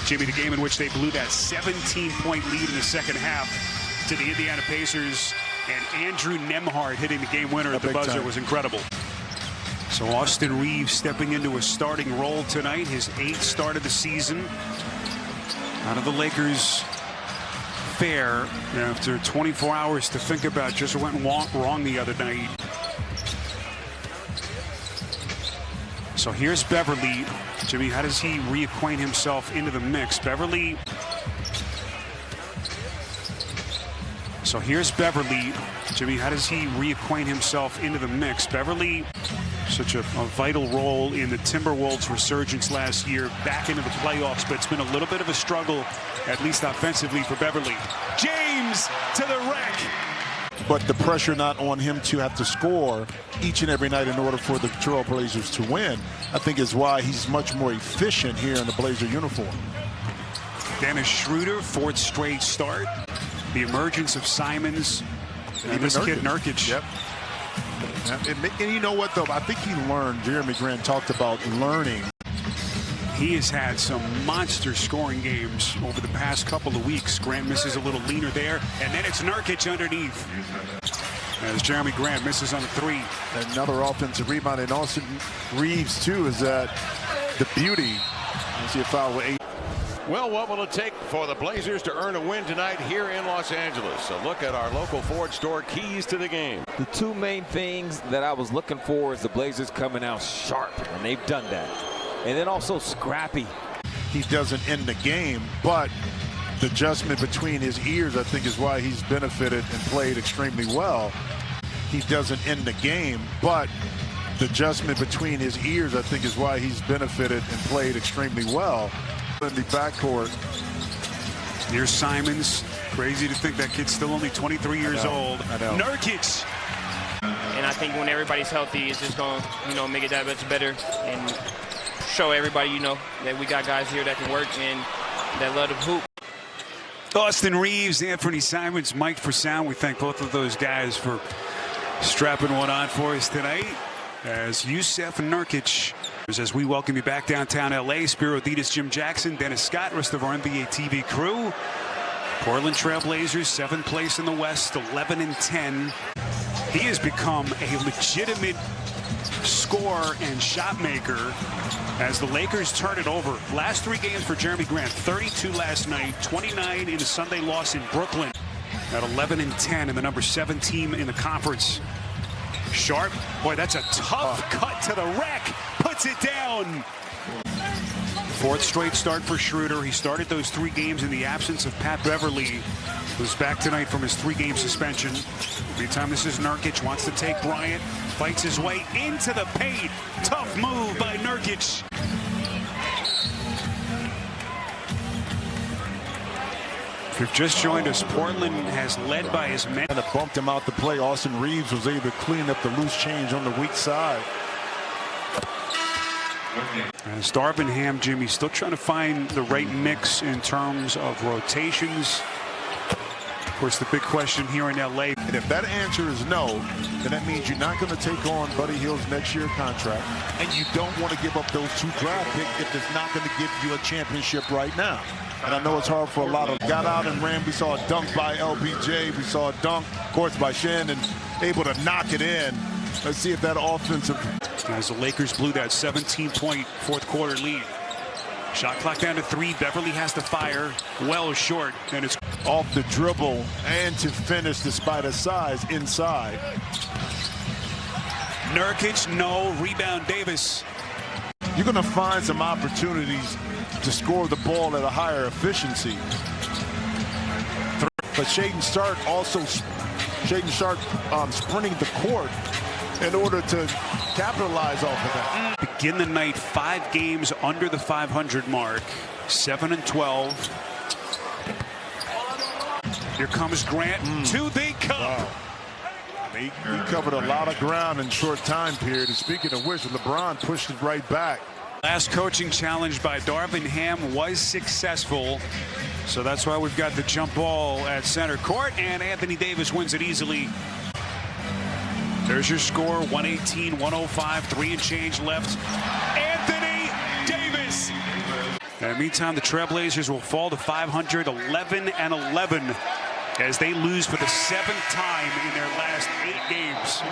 Jimmy, the game in which they blew that 17-point lead in the second half to the Indiana Pacers, and Andrew Nembhard hitting the game winner at the buzzer was incredible. So Austin Reeves stepping into a starting role tonight, his 8th start of the season. Out of the Lakers fair after 24 hours to think about just what went wrong the other night. So here's Beverly. Jimmy, how does he reacquaint himself into the mix? Beverly. So here's Beverly. Jimmy, how does he reacquaint himself into the mix? Beverly, such a vital role in the Timberwolves' resurgence last year, back into the playoffs, but it's been a little bit of a struggle, at least offensively, for Beverly. James to the rack. But the pressure not on him to have to score each and every night in order for the Trailblazers to win, I think is why he's much more efficient here in the Blazer uniform. Dennis Schroeder, 4th straight start. The emergence of Simons and this kid Nurkic. Yep. And you know what, though? I think he learned. Jeremy Grant talked about learning. He has had some monster scoring games over the past couple of weeks. Grant misses a little leaner there, and then it's Nurkic underneath as Jeremy Grant misses on a 3. Another offensive rebound, and Austin Reeves, too, is that the beauty. You see a foul with 8. Well, what will it take for the Blazers to earn a win tonight here in Los Angeles? A look at our local Ford store keys to the game. The 2 main things that I was looking for is the Blazers coming out sharp, and they've done that. And then also scrappy. He doesn't end the game, but the adjustment between his ears, I think, is why he's benefited and played extremely well. He doesn't end the game, but the adjustment between his ears, I think, is why he's benefited and played extremely well. In the backcourt. Here's Simons. Crazy to think that kid's still only 23 years old. Nurkic. And I think when everybody's healthy, it's just going to, make it that much better and show everybody, that we got guys here that can work and that love to hoop. Austin Reeves, Anthony Simons, Mike for sound. We thank both of those guys for strapping one on for us tonight. As Jusuf Nurkic, as we welcome you back downtown LA, Spiro Adidas, Jim Jackson, Dennis Scott, rest of our NBA TV crew. Portland Trailblazers, 7th place in the West, 11-10. He has become a legitimate scorer and shot maker as the Lakers turn it over. Last 3 games for Jeremy Grant, 32 last night, 29 in the Sunday loss in Brooklyn at 11-10, and the number 7 team in the conference. Sharp, boy, that's a tough cut to the rack, puts it down. 4th straight start for Schroeder. He started those 3 games in the absence of Pat Beverly, who's back tonight from his 3-game suspension. Meantime, this is Nurkic, wants to take Bryant, fights his way into the paint. Tough move by Nurkic. If you've just joined us, Portland has led by his men. And bumped him out to play. Austin Reeves was able to clean up the loose change on the weak side. As Darvin Ham, Jimmy, still trying to find the right mix in terms of rotations. Of course, the big question here in LA. And if that answer is no, then that means you're not going to take on Buddy Hield's next year contract. And you don't want to give up those 2 draft picks if it's not going to give you a championship right now. And I know it's hard for a lot of them. Got out and ran. We saw a dunk by LBJ. We saw a dunk, of course, by Shen, and able to knock it in. Let's see if that offensive. As the Lakers blew that 17-point 4th quarter lead. Shot clock down to 3. Beverly has to fire. Well short. And it's off the dribble and to finish despite his size inside. Nurkic, no. Rebound, Davis. You're going to find some opportunities to score the ball at a higher efficiency. But Shaedon Sharpe sprinting the court in order to capitalize off of that. Begin the night 5 games under the 500 mark, 7-12. Here comes Grant to the cup. Wow. He covered a lot of ground in short time period. And speaking of which, LeBron pushed it right back. Last coaching challenge by Darvin Ham was successful. So that's why we've got the jump ball at center court, and Anthony Davis wins it easily. There's your score, 118-105, 3 and change left. Anthony Davis. Meantime, the Trailblazers will fall to 500, 11-11, as they lose for the 7th time in their last 8 games.